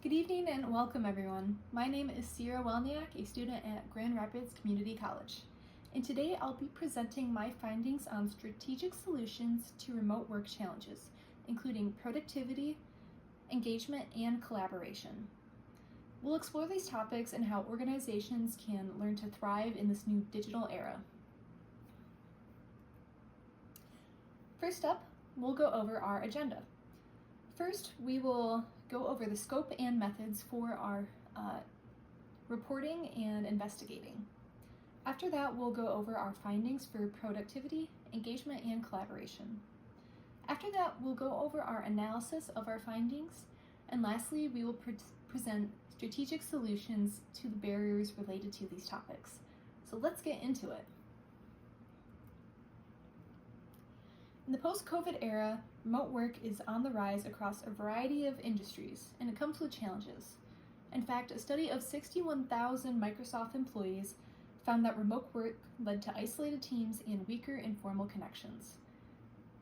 Good evening and welcome everyone. My name is Sierra Welniak, a student at Grand Rapids Community College. And today I'll be presenting my findings on strategic solutions to remote work challenges, including productivity, engagement, and collaboration. We'll explore these topics and how organizations can learn to thrive in this new digital era. First up, we'll go over our agenda. First, we will go over the scope and methods for our reporting and investigating. After that, we'll go over our findings for productivity, engagement, and collaboration. After that, we'll go over our analysis of our findings. And lastly, we will present strategic solutions to the barriers related to these topics. So let's get into it. In the post-COVID era, remote work is on the rise across a variety of industries, and it comes with challenges. In fact, a study of 61,000 Microsoft employees found that remote work led to isolated teams and weaker informal connections.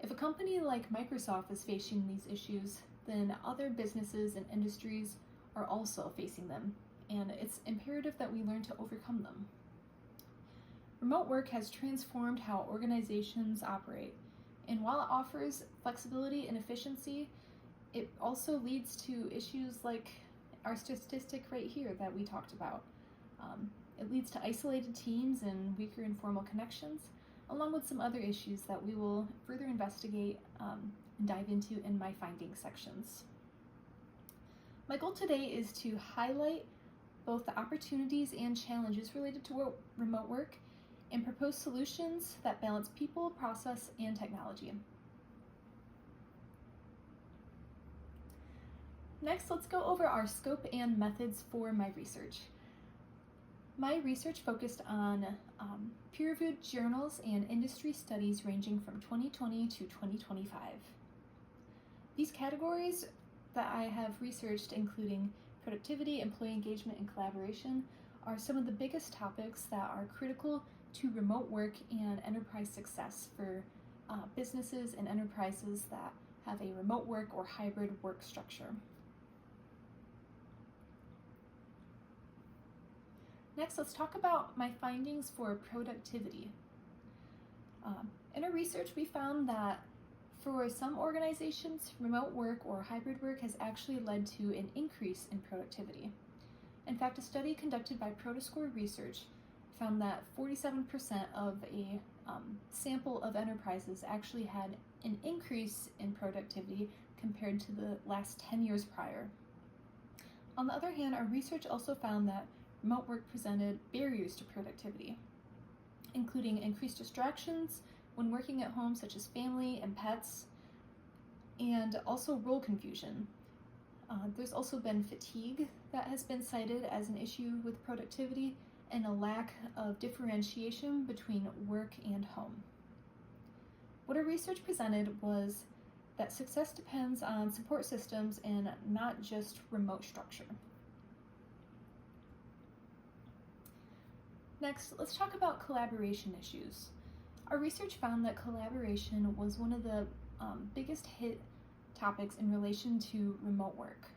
If a company like Microsoft is facing these issues, then other businesses and industries are also facing them, and it's imperative that we learn to overcome them. Remote work has transformed how organizations operate. And while it offers flexibility and efficiency, it also leads to issues like our statistic right here that we talked about. It leads to isolated teams and weaker informal connections, along with some other issues that we will further investigate and dive into in my findings sections. My goal today is to highlight both the opportunities and challenges related to remote work and propose solutions that balance people, process, and technology. Next, let's go over our scope and methods for my research. My research focused on peer-reviewed journals and industry studies ranging from 2020 to 2025. These categories that I have researched, including productivity, employee engagement, and collaboration, are some of the biggest topics that are critical to remote work and enterprise success for businesses and enterprises that have a remote work or hybrid work structure. Next, let's talk about my findings for productivity. In our research, we found that for some organizations, remote work or hybrid work has actually led to an increase in productivity. In fact, a study conducted by ProtoScore Research found that 47% of a sample of enterprises actually had an increase in productivity compared to the last 10 years prior. On the other hand, our research also found that remote work presented barriers to productivity, including increased distractions when working at home, such as family and pets, and also role confusion. There's also been fatigue that has been cited as an issue with productivity, and a lack of differentiation between work and home. What our research presented was that success depends on support systems and not just remote structure. Next, let's talk about collaboration issues. Our research found that collaboration was one of the biggest hit topics in relation to remote work.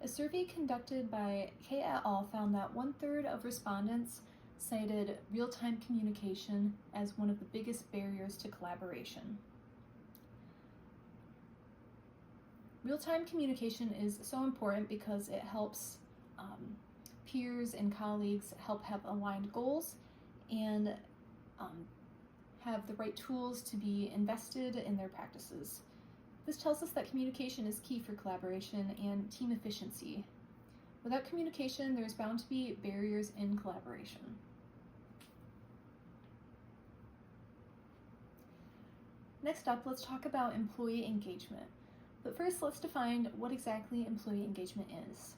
A survey conducted by K et al. Found that 1/3 of respondents cited real-time communication as one of the biggest barriers to collaboration. Real-time communication is so important because it helps peers and colleagues help have aligned goals and have the right tools to be invested in their practices. This tells us that communication is key for collaboration and team efficiency. Without communication, there's bound to be barriers in collaboration. Next up, let's talk about employee engagement. But first, let's define what exactly employee engagement is.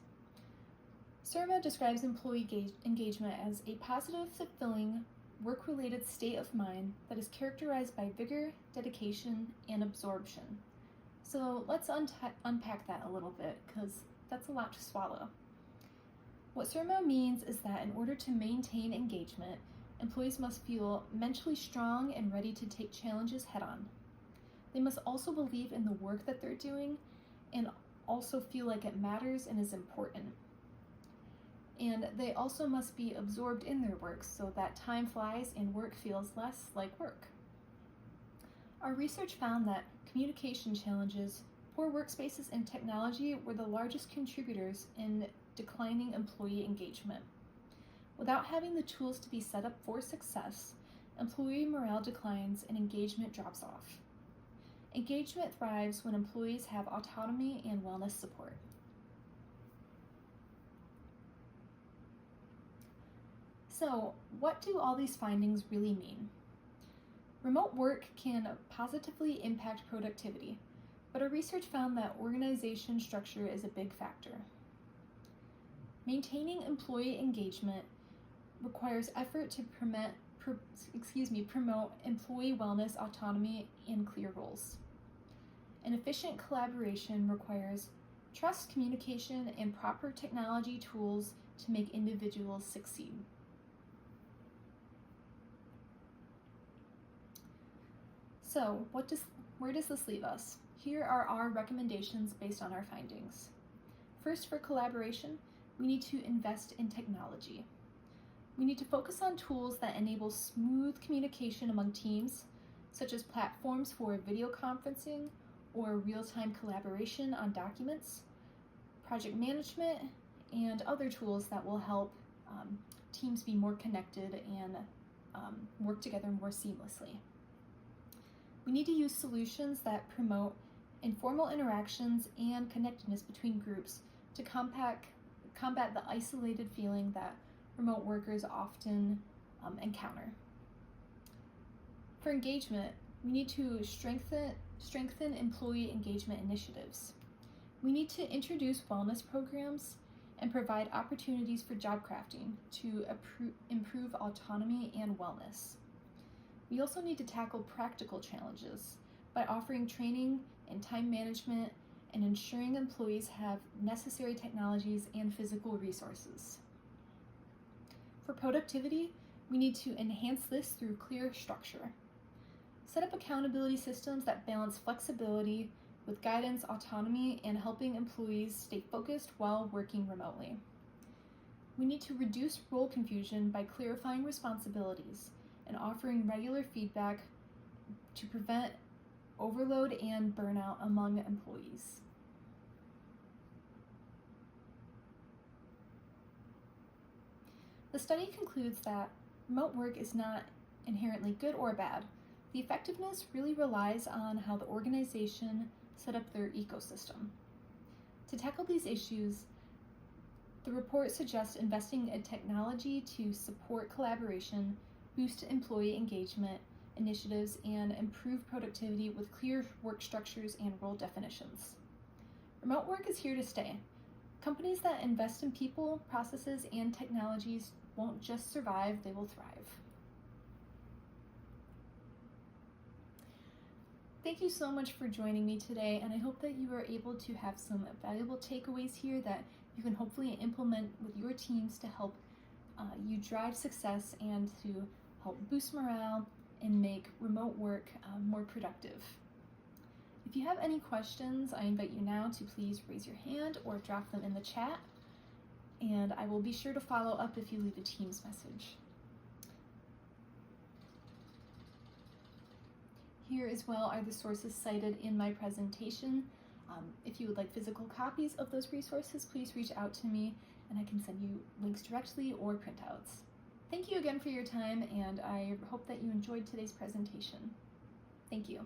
Surma describes employee engagement as a positive, fulfilling, work-related state of mind that is characterized by vigor, dedication, and absorption. So let's unpack that a little bit, because that's a lot to swallow. What Surma means is that in order to maintain engagement, employees must feel mentally strong and ready to take challenges head-on. They must also believe in the work that they're doing and also feel like it matters and is important. And they also must be absorbed in their work so that time flies and work feels less like work. Our research found that communication challenges, poor workspaces, and technology were the largest contributors in declining employee engagement. Without having the tools to be set up for success, employee morale declines and engagement drops off. Engagement thrives when employees have autonomy and wellness support. So, what do all these findings really mean? Remote work can positively impact productivity, but our research found that organization structure is a big factor. Maintaining employee engagement requires effort to promote employee wellness, autonomy, and clear roles. An efficient collaboration requires trust, communication, and proper technology tools to make individuals succeed. So, where does this leave us? Here are our recommendations based on our findings. First, for collaboration, we need to invest in technology. We need to focus on tools that enable smooth communication among teams, such as platforms for video conferencing or real-time collaboration on documents, project management, and other tools that will help teams be more connected and work together more seamlessly. We need to use solutions that promote informal interactions and connectedness between groups to combat the isolated feeling that remote workers often encounter. For engagement, we need to strengthen employee engagement initiatives. We need to introduce wellness programs and provide opportunities for job crafting to improve autonomy and wellness. We also need to tackle practical challenges by offering training in time management and ensuring employees have necessary technologies and physical resources. For productivity, we need to enhance this through clear structure. Set up accountability systems that balance flexibility with guidance, autonomy, and helping employees stay focused while working remotely. We need to reduce role confusion by clarifying responsibilities and offering regular feedback to prevent overload and burnout among employees. The study concludes that remote work is not inherently good or bad. The effectiveness really relies on how the organization set up their ecosystem. To tackle these issues, the report suggests investing in technology to support collaboration, boost employee engagement initiatives, and improve productivity with clear work structures and role definitions. Remote work is here to stay. Companies that invest in people, processes, and technologies won't just survive, they will thrive. Thank you so much for joining me today, and I hope that you are able to have some valuable takeaways here that you can hopefully implement with your teams to help you drive success and to help boost morale and make remote work more productive. If you have any questions, I invite you now to please raise your hand or drop them in the chat, and I will be sure to follow up if you leave a Teams message. Here as well are the sources cited in my presentation. If you would like physical copies of those resources, please reach out to me and I can send you links directly or printouts. Thank you again for your time, and I hope that you enjoyed today's presentation. Thank you.